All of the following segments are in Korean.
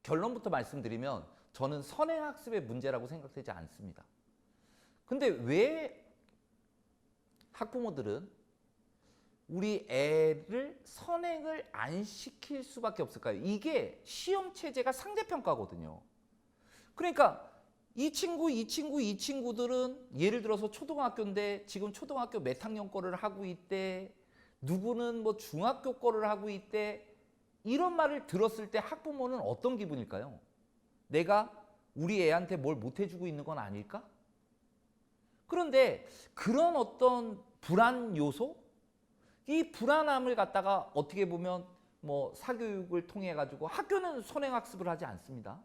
결론부터 말씀드리면 저는 선행학습의 문제라고 생각되지 않습니다. 근데 왜 학부모들은 우리 애를 선행을 안 시킬 수밖에 없을까요? 이게 시험 체제가 상대평가거든요. 그러니까 이 친구들은 예를 들어서 초등학교인데 지금 초등학교 몇 학년 거를 하고 있대. 누구는 뭐 중학교 거를 하고 있대. 이런 말을 들었을 때 학부모는 어떤 기분일까요? 내가 우리 애한테 뭘 못해주고 있는 건 아닐까? 그런데 그런 어떤 불안 요소? 이 불안함을 갖다가 어떻게 보면 뭐 사교육을 통해 가지고 학교는 선행학습을 하지 않습니다.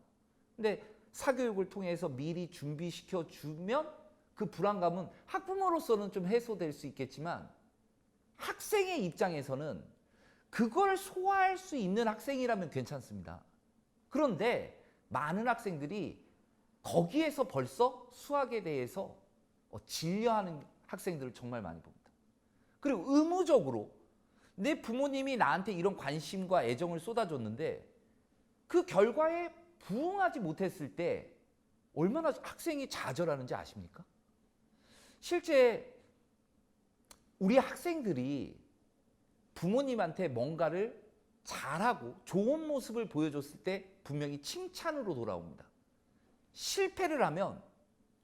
근데 사교육을 통해서 미리 준비시켜 주면 그 불안감은 학부모로서는 좀 해소될 수 있겠지만 학생의 입장에서는 그걸 소화할 수 있는 학생이라면 괜찮습니다. 그런데 많은 학생들이 거기에서 벌써 수학에 대해서 질려하는 학생들을 정말 많이 봅니다. 그리고 의무적으로 내 부모님이 나한테 이런 관심과 애정을 쏟아줬는데 그 결과에 부응하지 못했을 때 얼마나 학생이 좌절하는지 아십니까? 실제 우리 학생들이 부모님한테 뭔가를 잘하고 좋은 모습을 보여줬을 때 분명히 칭찬으로 돌아옵니다. 실패를 하면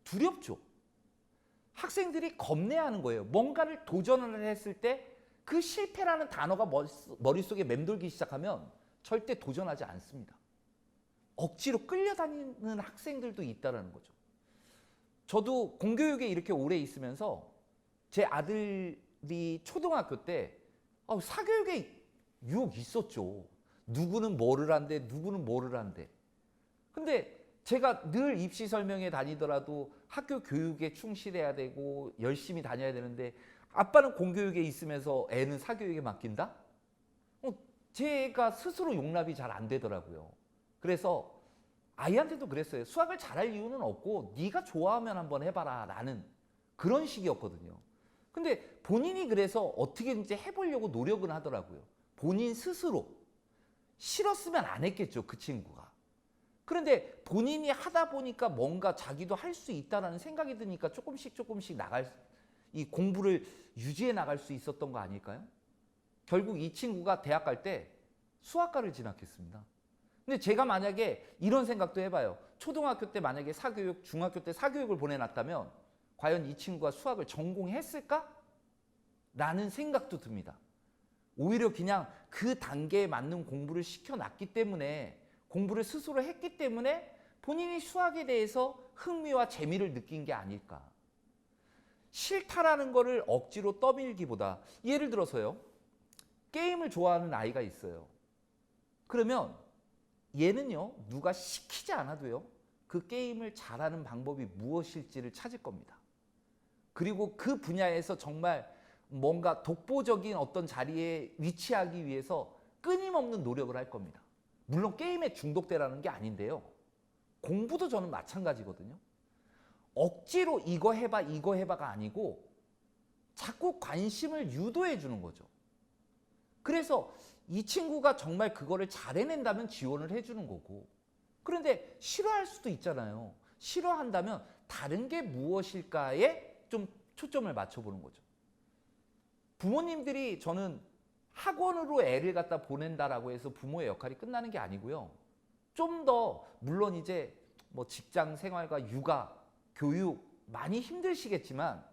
두렵죠. 학생들이 겁내하는 거예요. 뭔가를 도전을 했을 때 그 실패라는 단어가 머릿속에 맴돌기 시작하면 절대 도전하지 않습니다. 억지로 끌려다니는 학생들도 있다는 거죠. 저도 공교육에 이렇게 오래 있으면서 제 아들이 초등학교 때 사교육에 유혹이 있었죠. 누구는 뭐를 한대, 누구는 뭐를 한대. 근데 제가 늘 입시 설명회 다니더라도 학교 교육에 충실해야 되고 열심히 다녀야 되는데 아빠는 공교육에 있으면서 애는 사교육에 맡긴다? 제가 스스로 용납이 잘 안 되더라고요. 그래서 아이한테도 그랬어요. 수학을 잘할 이유는 없고 네가 좋아하면 한번 해봐라 라는 그런 식이었거든요. 근데 본인이 그래서 어떻게든지 해보려고 노력은 하더라고요. 본인 스스로. 싫었으면 안 했겠죠, 그 친구가. 그런데 본인이 하다 보니까 뭔가 자기도 할 수 있다는 생각이 드니까 조금씩 이 공부를 유지해 나갈 수 있었던 거 아닐까요? 결국 이 친구가 대학 갈 때 수학과를 진학했습니다. 근데 제가 만약에 이런 생각도 해봐요. 초등학교 때 만약에 사교육, 중학교 때 사교육을 보내놨다면 과연 이 친구가 수학을 전공했을까? 라는 생각도 듭니다. 오히려 그냥 그 단계에 맞는 공부를 시켜놨기 때문에 공부를 스스로 했기 때문에 본인이 수학에 대해서 흥미와 재미를 느낀 게 아닐까. 싫다라는 거를 억지로 떠밀기보다 예를 들어서요. 게임을 좋아하는 아이가 있어요. 그러면 얘는요. 누가 시키지 않아도요. 그 게임을 잘하는 방법이 무엇일지를 찾을 겁니다. 그리고 그 분야에서 정말 뭔가 독보적인 어떤 자리에 위치하기 위해서 끊임없는 노력을 할 겁니다. 물론 게임에 중독되라는 게 아닌데요. 공부도 저는 마찬가지거든요. 억지로 이거 해봐가 아니고 자꾸 관심을 유도해 주는 거죠. 그래서 이 친구가 정말 그거를 잘 해낸다면 지원을 해주는 거고 그런데 싫어할 수도 있잖아요. 싫어한다면 다른 게 무엇일까에 좀 초점을 맞춰보는 거죠. 부모님들이 저는 학원으로 애를 갖다 보낸다라고 해서 부모의 역할이 끝나는 게 아니고요. 좀 더 물론 이제 뭐 직장 생활과 육아, 교육 많이 힘드시겠지만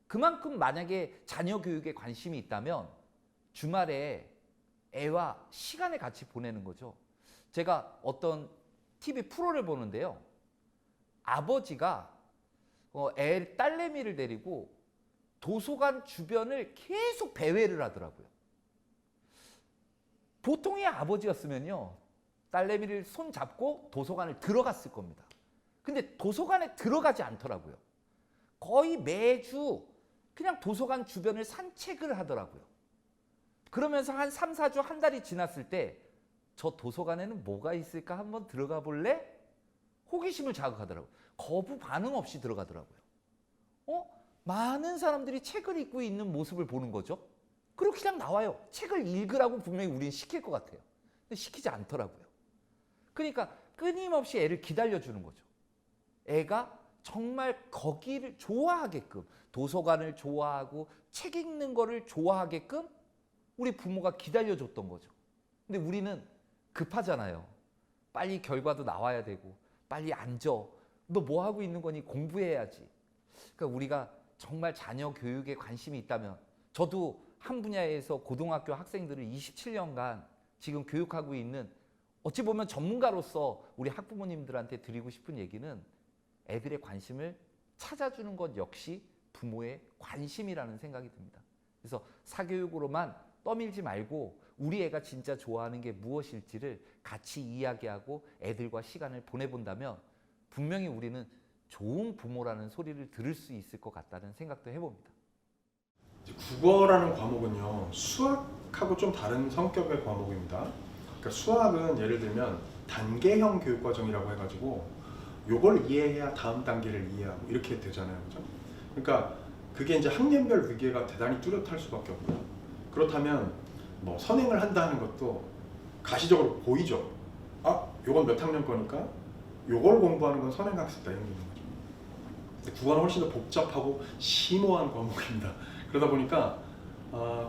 그만큼 만약에 자녀 교육에 관심이 있다면 주말에 애와 시간을 같이 보내는 거죠. 제가 어떤 TV 프로를 보는데요. 아버지가 딸내미를 데리고 도서관 주변을 계속 배회를 하더라고요. 보통의 아버지였으면요. 딸내미를 손 잡고 도서관을 들어갔을 겁니다. 근데 도서관에 들어가지 않더라고요. 거의 매주 그냥 도서관 주변을 산책을 하더라고요. 그러면서 한 3, 4주 한 달이 지났을 때 저 도서관에는 뭐가 있을까 한번 들어가 볼래? 호기심을 자극하더라고요. 거부 반응 없이 들어가더라고요. 많은 사람들이 책을 읽고 있는 모습을 보는 거죠. 그리고 그냥 나와요. 책을 읽으라고 분명히 우리는 시킬 것 같아요. 근데 시키지 않더라고요. 그러니까 끊임없이 애를 기다려주는 거죠. 애가 정말 거기를 좋아하게끔, 도서관을 좋아하고 책 읽는 거를 좋아하게끔 우리 부모가 기다려줬던 거죠. 근데 우리는 급하잖아요. 빨리 결과도 나와야 되고, 빨리 앉아. 너 뭐 하고 있는 거니? 공부해야지. 그러니까 우리가 정말 자녀 교육에 관심이 있다면, 저도 한 분야에서 고등학교 학생들을 27년간 지금 교육하고 있는, 어찌 보면 전문가로서 우리 학부모님들한테 드리고 싶은 얘기는, 애들의 관심을 찾아주는 것 역시 부모의 관심이라는 생각이 듭니다. 그래서 사교육으로만 떠밀지 말고 우리 애가 진짜 좋아하는 게 무엇일지를 같이 이야기하고 애들과 시간을 보내본다면 분명히 우리는 좋은 부모라는 소리를 들을 수 있을 것 같다는 생각도 해봅니다. 국어라는 과목은요, 수학하고 좀 다른 성격의 과목입니다. 그러니까 수학은 예를 들면 단계형 교육과정이라고 해가지고 요걸 이해해야 다음 단계를 이해하고 이렇게 되잖아요, 그죠? 그러니까 그게 이제 학년별 위계가 대단히 뚜렷할 수밖에 없고요. 그렇다면 뭐 선행을 한다는 것도 가시적으로 보이죠. 아, 요건 몇 학년 거니까 요걸 공부하는 건 선행학습이다, 이런 게 있는 거죠. 근데 국어는 훨씬 더 복잡하고 심오한 과목입니다. 그러다 보니까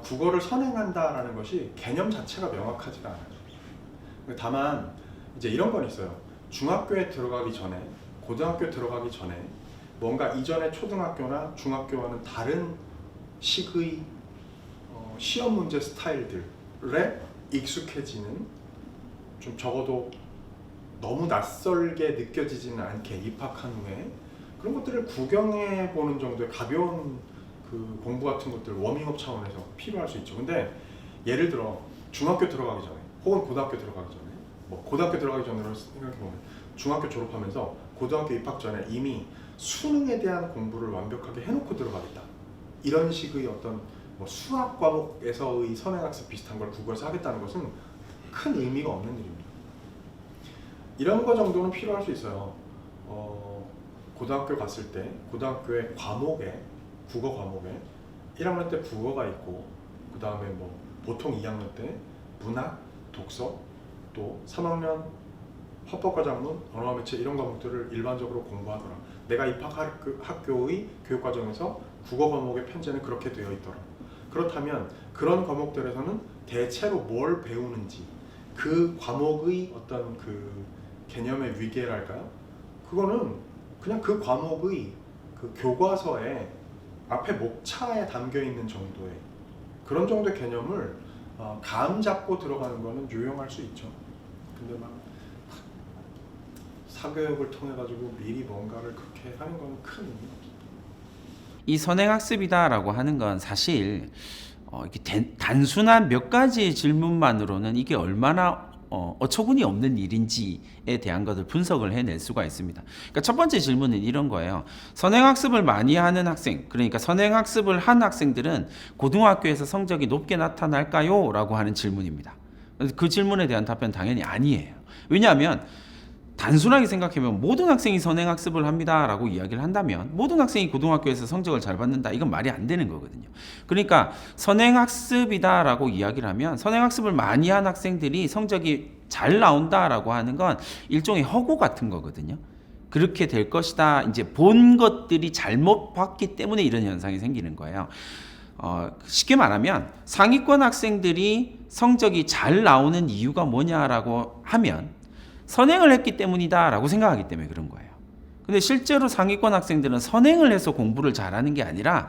국어를 선행한다라는 것이 개념 자체가 명확하지가 않아요. 다만 이제 이런 건 있어요. 중학교에 들어가기 전에, 고등학교에 들어가기 전에 뭔가 이전의 초등학교나 중학교와는 다른 식의 시험 문제 스타일들에 익숙해지는, 좀 적어도 너무 낯설게 느껴지지는 않게 입학한 후에 그런 것들을 구경해 보는 정도의 가벼운 그 공부 같은 것들 워밍업 차원에서 필요할 수 있죠. 근데 예를 들어 중학교 들어가기 전에 혹은 고등학교 들어가기 전에, 뭐 고등학교 들어가기 전으로 생각해보면 중학교 졸업하면서 고등학교 입학 전에 이미 수능에 대한 공부를 완벽하게 해놓고 들어가겠다, 이런 식의 어떤 뭐 수학 과목에서의 선행학습 비슷한 걸 국어에서 하겠다는 것은 큰 의미가 없는 일입니다. 이런 거 정도는 필요할 수 있어요. 고등학교 갔을 때 고등학교의 과목에, 국어 과목에 1학년 때 국어가 있고, 그 다음에 뭐 보통 2학년 때 문학, 독서, 또 3학년 헌법과작문, 언어와 매체 이런 과목들을 일반적으로 공부하더라. 내가 입학할 학교의 교육과정에서 국어 과목의 편제는 그렇게 되어 있더라. 그렇다면 그런 과목들에서는 대체로 뭘 배우는지, 그 과목의 어떤 그 개념의 위계랄까요? 그거는 그냥 그 과목의 그 교과서에 앞에 목차에 담겨 있는 정도의 그런 정도의 개념을 감 잡고 들어가는 거는 유용할 수 있죠. 근데 막 사교육을 통해 가지고 미리 뭔가를 그렇게 하는 건 큰 의미가 없어요. 이 선행학습이다라고 하는 건 사실 이렇게 단순한 몇 가지 질문만으로는 이게 얼마나 어처구니 없는 일인지에 대한 것을 분석을 해낼 수가 있습니다. 그러니까 첫 번째 질문은 이런 거예요. 선행학습을 많이 하는 학생, 그러니까 선행학습을 한 학생들은 고등학교에서 성적이 높게 나타날까요? 라고 하는 질문입니다. 그 질문에 대한 답변은 당연히 아니에요. 왜냐하면 단순하게 생각하면 모든 학생이 선행학습을 합니다 라고 이야기를 한다면 모든 학생이 고등학교에서 성적을 잘 받는다, 이건 말이 안 되는 거거든요. 그러니까 선행학습이다 라고 이야기를 하면 선행학습을 많이 한 학생들이 성적이 잘 나온다 라고 하는 건 일종의 허구 같은 거거든요. 그렇게 될 것이다, 이제 본 것들이 잘못 봤기 때문에 이런 현상이 생기는 거예요. 쉽게 말하면 상위권 학생들이 성적이 잘 나오는 이유가 뭐냐라고 하면 선행을 했기 때문이다 라고 생각하기 때문에 그런 거예요. 근데 실제로 상위권 학생들은 선행을 해서 공부를 잘하는 게 아니라,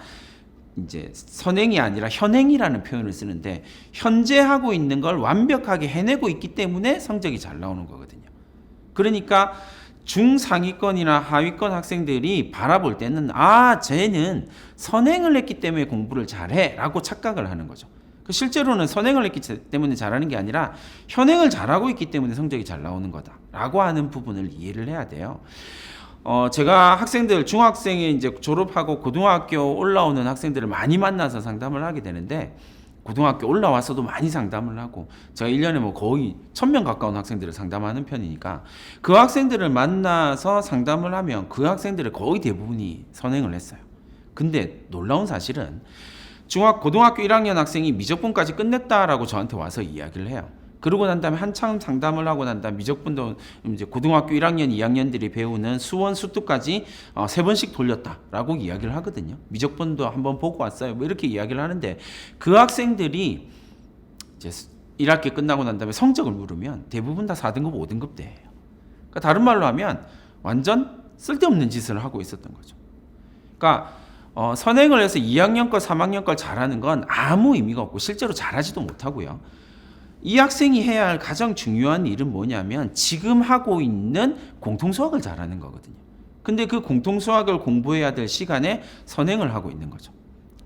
이제 선행이 아니라 현행이라는 표현을 쓰는데, 현재 하고 있는 걸 완벽하게 해내고 있기 때문에 성적이 잘 나오는 거거든요. 그러니까 중상위권이나 하위권 학생들이 바라볼 때는 쟤는 선행을 했기 때문에 공부를 잘해 라고 착각을 하는 거죠. 실제로는 선행을 했기 때문에 잘하는 게 아니라 현행을 잘하고 있기 때문에 성적이 잘 나오는 거다라고 하는 부분을 이해를 해야 돼요. 제가 학생들, 중학생이 이제 졸업하고 고등학교 올라오는 학생들을 많이 만나서 상담을 하게 되는데, 고등학교 올라와서도 많이 상담을 하고, 제가 1년에 뭐 거의 1000명 가까운 학생들을 상담하는 편이니까 그 학생들을 만나서 상담을 하면 그 학생들의 거의 대부분이 선행을 했어요. 근데 놀라운 사실은 고등학교 1학년 학생이 미적분까지 끝냈다라고 저한테 와서 이야기를 해요. 그러고 난 다음에 한참 상담을 하고 난 다음에 미적분도 이제 고등학교 1학년, 2학년들이 배우는 수원, 수투까지 3번씩 돌렸다라고 이야기를 하거든요. 미적분도 한번 보고 왔어요. 뭐 이렇게 이야기를 하는데 그 학생들이 이제 1학기 끝나고 난 다음에 성적을 물으면 대부분 다 4등급, 5등급 대예요. 그러니까 다른 말로 하면 완전 쓸데없는 짓을 하고 있었던 거죠. 그러니까 선행을 해서 2학년 걸, 3학년 걸 잘하는 건 아무 의미가 없고 실제로 잘하지도 못하고요. 이 학생이 해야 할 가장 중요한 일은 뭐냐면 지금 하고 있는 공통수학을 잘하는 거거든요. 근데 그 공통수학을 공부해야 될 시간에 선행을 하고 있는 거죠.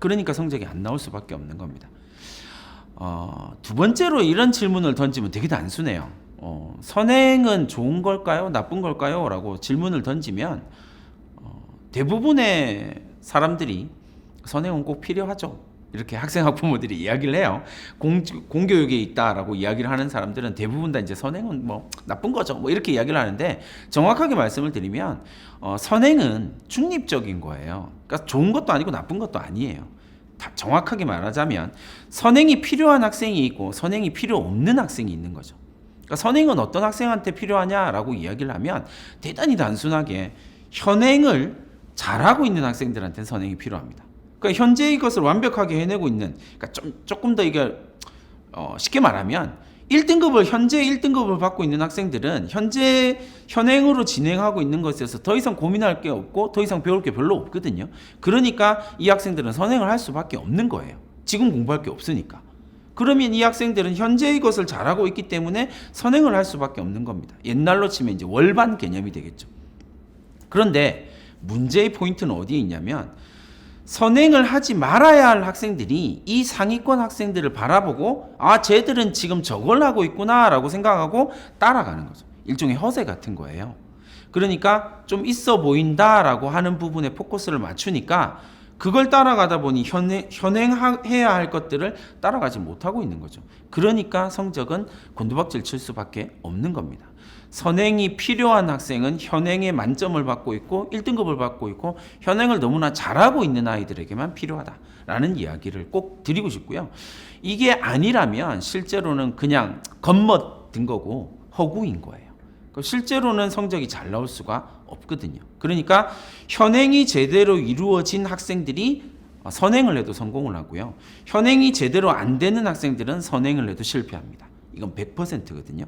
그러니까 성적이 안 나올 수밖에 없는 겁니다. 두 번째로 이런 질문을 던지면 되게 단순해요. 선행은 좋은 걸까요? 나쁜 걸까요? 라고 질문을 던지면 대부분의 사람들이 선행은 꼭 필요하죠. 이렇게 학생 학부모들이 이야기를 해요. 공교육에 있다라고 이야기를 하는 사람들은 대부분 다 이제 선행은 뭐 나쁜 거죠. 뭐 이렇게 이야기를 하는데 정확하게 말씀을 드리면 선행은 중립적인 거예요. 그러니까 좋은 것도 아니고 나쁜 것도 아니에요. 정확하게 말하자면 선행이 필요한 학생이 있고 선행이 필요 없는 학생이 있는 거죠. 그러니까 선행은 어떤 학생한테 필요하냐라고 이야기를 하면 대단히 단순하게 현행을 잘하고 있는 학생들한테는 선행이 필요합니다. 그러니까 현재의 것을 완벽하게 해내고 있는, 그러니까 조금 더 이게 쉽게 말하면 1등급을 현재 1등급을 받고 있는 학생들은 현재 현행으로 진행하고 있는 것에서 더 이상 고민할 게 없고 더 이상 배울 게 별로 없거든요. 그러니까 이 학생들은 선행을 할 수밖에 없는 거예요. 지금 공부할 게 없으니까. 그러면 이 학생들은 현재의 것을 잘하고 있기 때문에 선행을 할 수밖에 없는 겁니다. 옛날로 치면 이제 월반 개념이 되겠죠. 그런데 문제의 포인트는 어디에 있냐면 선행을 하지 말아야 할 학생들이 이 상위권 학생들을 바라보고 쟤들은 지금 저걸 하고 있구나 라고 생각하고 따라가는 거죠. 일종의 허세 같은 거예요. 그러니까 좀 있어 보인다라고 하는 부분에 포커스를 맞추니까 그걸 따라가다 보니 현행해야 할 것들을 따라가지 못하고 있는 거죠. 그러니까 성적은 곤두박질 칠 수밖에 없는 겁니다. 선행이 필요한 학생은 현행에 만점을 받고 있고 1등급을 받고 있고 현행을 너무나 잘하고 있는 아이들에게만 필요하다라는 이야기를 꼭 드리고 싶고요. 이게 아니라면 실제로는 그냥 겉멋든 거고 허구인 거예요. 실제로는 성적이 잘 나올 수가 없거든요. 그러니까 현행이 제대로 이루어진 학생들이 선행을 해도 성공을 하고요. 현행이 제대로 안 되는 학생들은 선행을 해도 실패합니다. 이건 100%거든요.